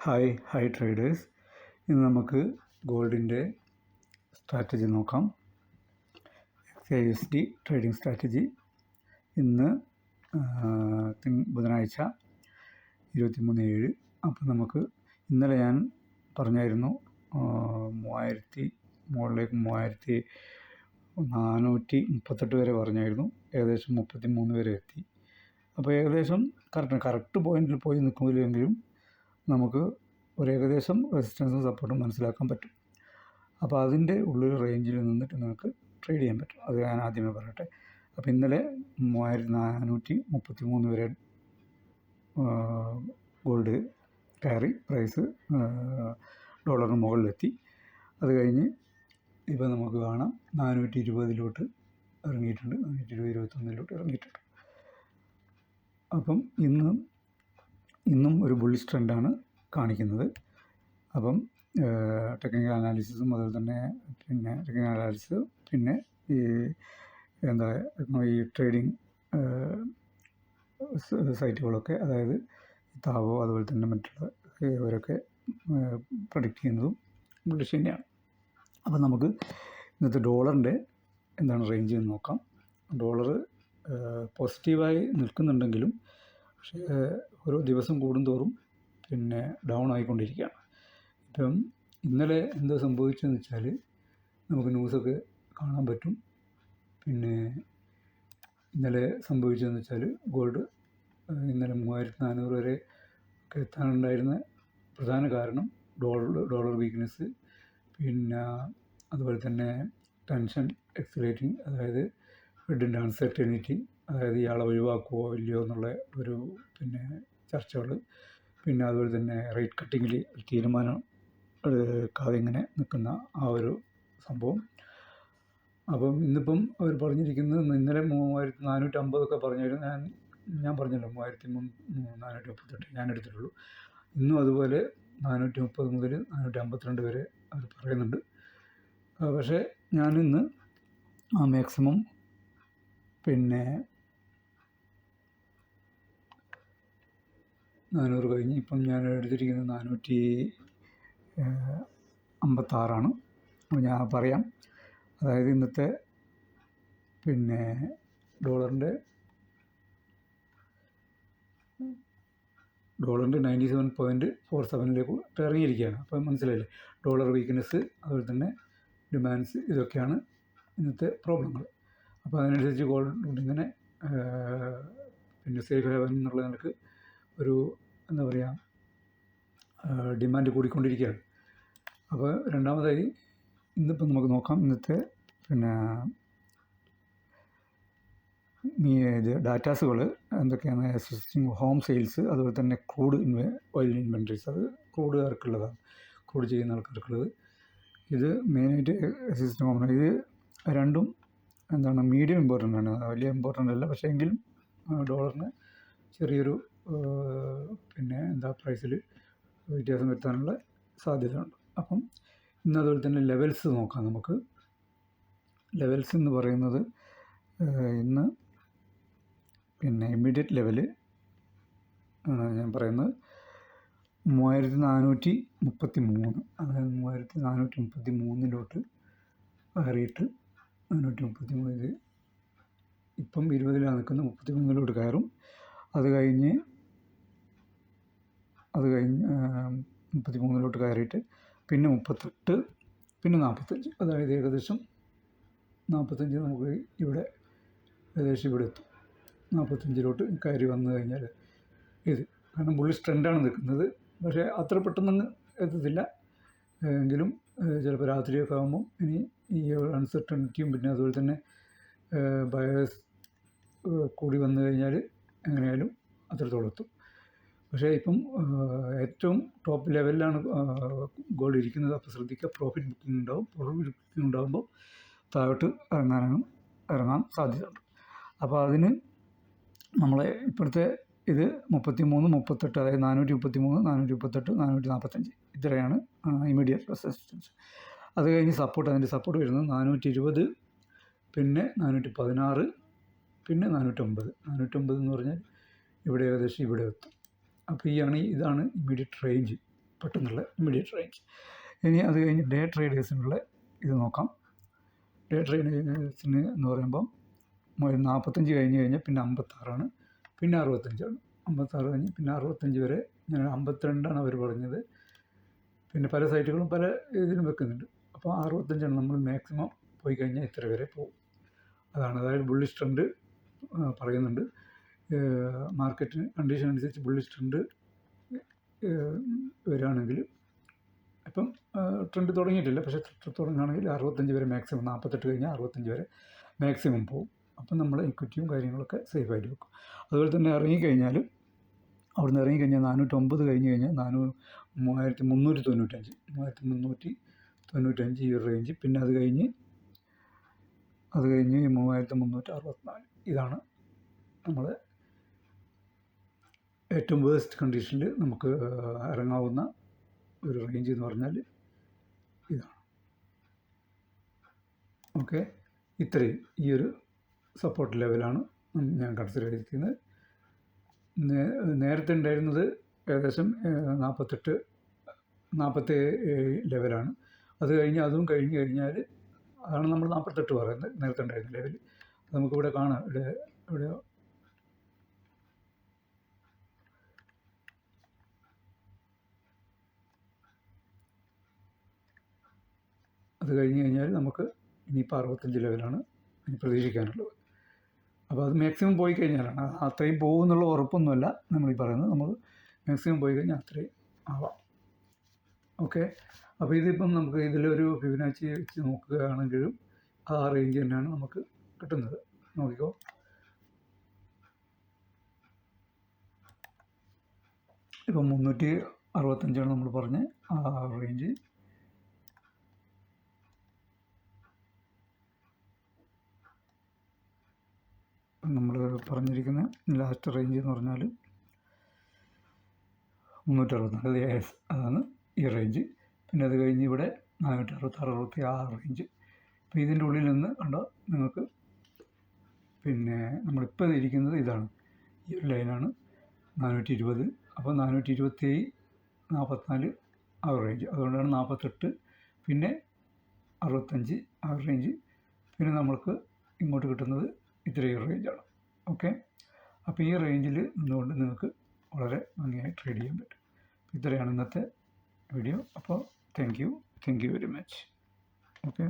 Hi traders. ഇന്ന് നമുക്ക് ഗോൾഡിൻ്റെ സ്ട്രാറ്റജി നോക്കാം. XAUSD trading strategy. ഇന്ന് ബുധനാഴ്ച 23/7. അപ്പം നമുക്ക് ഇന്നലെ ഞാൻ പറഞ്ഞായിരുന്നു 3438 വരെ പറഞ്ഞായിരുന്നു. ഏകദേശം 33 വരെ എത്തി. അപ്പോൾ ഏകദേശം കറക്റ്റ് പോയിന്റിൽ പോയി നിൽക്കുന്നില്ലെങ്കിലും നമുക്ക് ഒരു ഏകദേശം റെസിസ്റ്റൻസും സപ്പോർട്ടും മനസ്സിലാക്കാൻ പറ്റും. അപ്പോൾ അതിൻ്റെ ഉള്ളിൽ റേഞ്ചിൽ നിന്നിട്ട് നിങ്ങൾക്ക് ട്രേഡ് ചെയ്യാൻ പറ്റും. അത് ഞാൻ ആദ്യമേ പറയട്ടെ. അപ്പോൾ ഇന്നലെ 3433 വരെ ഗോൾഡ് കയറി, പ്രൈസ് ഡോളറിന് മുകളിലെത്തി. അത് കഴിഞ്ഞ് ഇപ്പോൾ നമുക്ക് കാണാം 420 ഇറങ്ങിയിട്ടുണ്ട്, 420-421 ഇറങ്ങിയിട്ടുണ്ട്. അപ്പം ഇന്നും ഒരു ബുള്ളിഷ് ട്രെൻഡാണ് കാണിക്കുന്നത്. അപ്പം ടെക്നിക്കൽ അനാലിസിസും അതുപോലെ തന്നെ ടെക്നിക്കൽ അനാലിസിസ് ഈ ഈ ട്രേഡിംഗ് സൈറ്റുകളൊക്കെ, അതായത് താവോ അതുപോലെ തന്നെ മറ്റുള്ള ഇവരൊക്കെ പ്രഡിക്റ്റ് ചെയ്യുന്നതും ബുള്ളിഷ് തന്നെയാണ്. അപ്പം നമുക്ക് ഇന്നത്തെ ഡോളറിൻ്റെ എന്താണ് റേഞ്ച് എന്ന് നോക്കാം. ഡോളർ പോസിറ്റീവായി നിൽക്കുന്നുണ്ടെങ്കിലും പക്ഷേ ഓരോ ദിവസം കൂടുന്തോറും ഡൗൺ ആയിക്കൊണ്ടിരിക്കുകയാണ്. ഇപ്പം ഇന്നലെ എന്താ സംഭവിച്ചതെന്ന് വെച്ചാൽ നമുക്ക് ന്യൂസൊക്കെ കാണാൻ പറ്റും. ഇന്നലെ സംഭവിച്ചതെന്ന് വെച്ചാൽ ഗോൾഡ് ഇന്നലെ 3400 വരെ ഒക്കെ എത്താനുണ്ടായിരുന്ന പ്രധാന കാരണം ഡോളർ വീക്ക്നെസ്, അതുപോലെ തന്നെ ടെൻഷൻ എക്സലേറ്റിംഗ്, അതായത് ഫെഡിൻ്റെ അൺസർട്ടനിറ്റി, അതായത് ഇയാളെ ഒഴിവാക്കുമോ ഇല്ലയോ എന്നുള്ള ഒരു ചർച്ചകൾ, അതുപോലെ തന്നെ റേറ്റ് കട്ടിങ്ങിൽ തീരുമാനം എടുക്കാതെ ഇങ്ങനെ നിൽക്കുന്ന ആ ഒരു സംഭവം. അപ്പം ഇന്നിപ്പം അവർ പറഞ്ഞിരിക്കുന്നത്, ഇന്നലെ 3450 പറഞ്ഞായിരുന്നു. ഞാൻ പറഞ്ഞല്ലോ 3438 ഞാൻ എടുത്തിട്ടുള്ളൂ. ഇന്നും അതുപോലെ 430 മുതൽ 452 വരെ അവർ പറയുന്നുണ്ട്. പക്ഷേ ഞാനിന്ന് മാക്സിമം 400 കഴിഞ്ഞ് ഇപ്പം ഞാൻ എടുത്തിരിക്കുന്നത് 456. അപ്പോൾ ഞാൻ പറയാം, അതായത് ഇന്നത്തെ ഡോളറിൻ്റെ 97.47 ഇറങ്ങിയിരിക്കുകയാണ്. അപ്പം മനസ്സിലായില്ലേ, ഡോളർ വീക്ക്നെസ് അതുപോലെ തന്നെ ഡിമാൻഡ്സ്, ഇതൊക്കെയാണ് ഇന്നത്തെ പ്രോബ്ലങ്ങൾ. അപ്പോൾ അതിനനുസരിച്ച് ഗോൾഡ് ഇങ്ങനെ സേഫ് ഹേവൻ എന്നുള്ള നിലക്ക് ഒരു ഡിമാൻഡ് കൂടിക്കൊണ്ടിരിക്കുകയാണ്. അപ്പോൾ രണ്ടാമതായി ഇന്നിപ്പം നമുക്ക് നോക്കാം ഇന്നത്തെ ഡാറ്റാസുകൾ എന്തൊക്കെയാണ്. അസിസ്റ്റിംഗ് ഹോം സെയിൽസ്, അതുപോലെ തന്നെ ക്രൂഡ് ഓയിൽ ഇൻവെൻട്രീസ്, അത് ക്രൂഡുകാർക്കുള്ളതാണ്, ക്രൂഡ് ചെയ്യുന്ന ആൾക്കാർക്കുള്ളത്. ഇത് മെയിനായിട്ട് അസിസ്റ്റിംഗ് ഹോം, ഇത് രണ്ടും മീഡിയം ഇമ്പോർട്ടൻ്റ് ആണ്, വലിയ ഇമ്പോർട്ടൻ്റ് അല്ല. പക്ഷേ എങ്കിലും ഡോളറിന് ചെറിയൊരു പ്രൈസിൽ വ്യത്യാസം വരുത്താനുള്ള സാധ്യത ഉണ്ട്. അപ്പം ഇന്ന് അതുപോലെ തന്നെ ലെവൽസ് നോക്കാം നമുക്ക്. ലെവൽസ് എന്ന് പറയുന്നത് ഇന്ന് ഇമ്മീഡിയറ്റ് ലെവല് ഞാൻ പറയുന്നത് 3433, അതായത് 3433 കയറിയിട്ട് 433 ഇപ്പം 20 നിൽക്കുന്ന 33 കയറും. അത് കഴിഞ്ഞ് 33 കയറിയിട്ട് 38, 45, അതായത് ഏകദേശം 45 നമുക്ക് ഇവിടെ ഏകദേശം ഇവിടെ എത്തും. 45 കയറി വന്നു കഴിഞ്ഞാൽ ഇത് കാരണം ബുള്ളിഷ് ട്രെൻഡാണ് നിൽക്കുന്നത്. പക്ഷേ അത്ര പെട്ടെന്നൊന്നും എത്തത്തില്ല. എങ്കിലും ചിലപ്പോൾ രാത്രിയൊക്കെ ആകുമ്പോൾ ഇനി ഈ അൺസർട്ടനിറ്റിയും അതുപോലെ തന്നെ ബയേഴ്സ് കൂടി വന്നു കഴിഞ്ഞാൽ എങ്ങനെയായാലും അത്രത്തോളം എത്തും. പക്ഷേ ഇപ്പം ഏറ്റവും ടോപ്പ് ലെവലിലാണ് ഗോൾഡ് ഇരിക്കുന്നത്. അപ്പോൾ ശ്രദ്ധിക്കുക, പ്രോഫിറ്റ് ബുക്കിംഗ് ഉണ്ടാവും. പ്രോഫിറ്റ് ബുക്കിംഗ് ഉണ്ടാകുമ്പോൾ താഴോട്ട് ഇറങ്ങാൻ സാധ്യതയുണ്ട്. അപ്പോൾ അതിന് നമ്മളെ ഇപ്പോഴത്തെ ഇത് 33, 38, അതായത് 433, 438, 445 ഇത്രയാണ് ഇമ്മീഡിയറ്റ് റെസിസ്റ്റൻസ്. അത് കഴിഞ്ഞ് അതിൻ്റെ സപ്പോർട്ട് വരുന്നത് 420, 416, 409. 409 എന്ന് പറഞ്ഞാൽ ഇവിടെ ഏകദേശം ഇവിടെ എത്തും. അപ്പോൾ ഇതാണ് ഇമ്മീഡിയറ്റ് റേഞ്ച്. പെട്ടെന്നുള്ള ഇമ്മീഡിയറ്റ് റേഞ്ച്. ഇനി അത് കഴിഞ്ഞ് ഡേ ട്രേഡേഴ്സിനുള്ള ഇത് നോക്കാം. ഡേ ട്രേഡേഴ്സിന് എന്ന് പറയുമ്പം 45 കഴിഞ്ഞ് കഴിഞ്ഞാൽ പിന്നെ 56 പിന്നെ 65 56 കഴിഞ്ഞ് പിന്നെ 65 വരെ. ഞാൻ 52 അവർ പറഞ്ഞത്. പിന്നെ പല സൈറ്റുകളും പല ഇതിലും വെക്കുന്നുണ്ട്. അപ്പോൾ 65 നമ്മൾ മാക്സിമം പോയി കഴിഞ്ഞാൽ ഇത്ര വരെ പോകും. അതാണ്, അതായത് ബുള്ളിഷ് ട്രെൻഡ് പറയുന്നുണ്ട്. മാർക്കറ്റിന് കണ്ടീഷൻ അനുസരിച്ച് ബുള്ളിഷ് ട്രെൻഡ് വരികയാണെങ്കിൽ, ഇപ്പം ട്രെൻഡ് തുടങ്ങിയിട്ടില്ല, പക്ഷേ തുടങ്ങുകയാണെങ്കിൽ 65 വരെ മാക്സിമം, 48 കഴിഞ്ഞാൽ 65 വരെ മാക്സിമം പോകും. അപ്പം നമ്മൾ ഇക്വിറ്റിയും കാര്യങ്ങളൊക്കെ സേഫായിട്ട് വെക്കും. അതുപോലെ തന്നെ ഇറങ്ങിക്കഴിഞ്ഞാൽ, അവിടെ നിന്ന് ഇറങ്ങിക്കഴിഞ്ഞാൽ 409 കഴിഞ്ഞ് കഴിഞ്ഞാൽ 3395 ഈ ഒരു റേഞ്ച്. പിന്നെ അത് കഴിഞ്ഞ് 3364. ഇതാണ് നമ്മൾ ഏറ്റവും വേസ്റ്റ് കണ്ടീഷനിൽ നമുക്ക് ഇറങ്ങാവുന്ന ഒരു റേഞ്ച് എന്ന് പറഞ്ഞാൽ ഇതാണ്. ഓക്കെ, ഇത്രയും ഈ ഒരു സപ്പോർട്ട് ലെവലാണ് ഞാൻ കൺസിഡർ ചെയ്തിരിക്കുന്നത്. നേരത്തെ ഉണ്ടായിരുന്നത് ഏകദേശം 47 ലെവലാണ്. അത് കഴിഞ്ഞ് അതും കഴിഞ്ഞ് കഴിഞ്ഞാൽ, അതാണ് നമ്മൾ 48 പറയുന്നത്, നേരത്തെ ഉണ്ടായിരുന്ന ലെവൽ. നമുക്കിവിടെ കാണാം, ഇവിടെ അത് കഴിഞ്ഞ് കഴിഞ്ഞാൽ നമുക്ക് ഇനിയിപ്പോൾ 65 ലെവലാണ് ഇനി പ്രതീക്ഷിക്കാനുള്ളത്. അപ്പോൾ അത് മാക്സിമം പോയി കഴിഞ്ഞാലാണ്, അത്രയും പോകുമെന്നുള്ള ഉറപ്പൊന്നുമല്ല നമ്മളീ പറയുന്നത്. നമ്മൾ മാക്സിമം പോയി കഴിഞ്ഞാൽ അത്രയും ആവാം. ഓക്കെ, അപ്പോൾ ഇതിപ്പം നമുക്ക് ഇതിലൊരു ഫിബൊനാച്ചി വെച്ച് നോക്കുകയാണെങ്കിലും ആ റേഞ്ച് തന്നെയാണ് നമുക്ക് കിട്ടുന്നത്. നോക്കിക്കോ, ഇപ്പം 365 നമ്മൾ പറഞ്ഞ ആ റേഞ്ച്. നമ്മൾ പറഞ്ഞിരിക്കുന്ന ലാസ്റ്റ് റേഞ്ച് എന്ന് പറഞ്ഞാൽ 364, അതാണ് ഈ റേഞ്ച്. പിന്നെ അത് കഴിഞ്ഞ് ഇവിടെ 466 ആ റേഞ്ച്. അപ്പോൾ ഇതിൻ്റെ ഉള്ളിൽ നിന്ന് കണ്ടോ നിങ്ങൾക്ക്, പിന്നെ നമ്മളിപ്പോൾ ഇരിക്കുന്നത് ഇതാണ്, ഈ ഒരു ലൈനാണ് 420. അപ്പോൾ 427, 44 ആ റേഞ്ച്. അതുകൊണ്ടാണ് 48, പിന്നെ 65 ആ റേഞ്ച്. പിന്നെ നമ്മൾക്ക് ഇങ്ങോട്ട് കിട്ടുന്നത് ഇത്രയും റേഞ്ചാണ്. ഓക്കെ, അപ്പോൾ ഈ റേഞ്ചിൽ നിന്നുകൊണ്ട് നിങ്ങൾക്ക് വളരെ ഭംഗിയായി ട്രേഡ് ചെയ്യാൻ പറ്റും. ഇത്രയാണ് ഇന്നത്തെ വീഡിയോ. അപ്പോൾ thank you very much. Okay.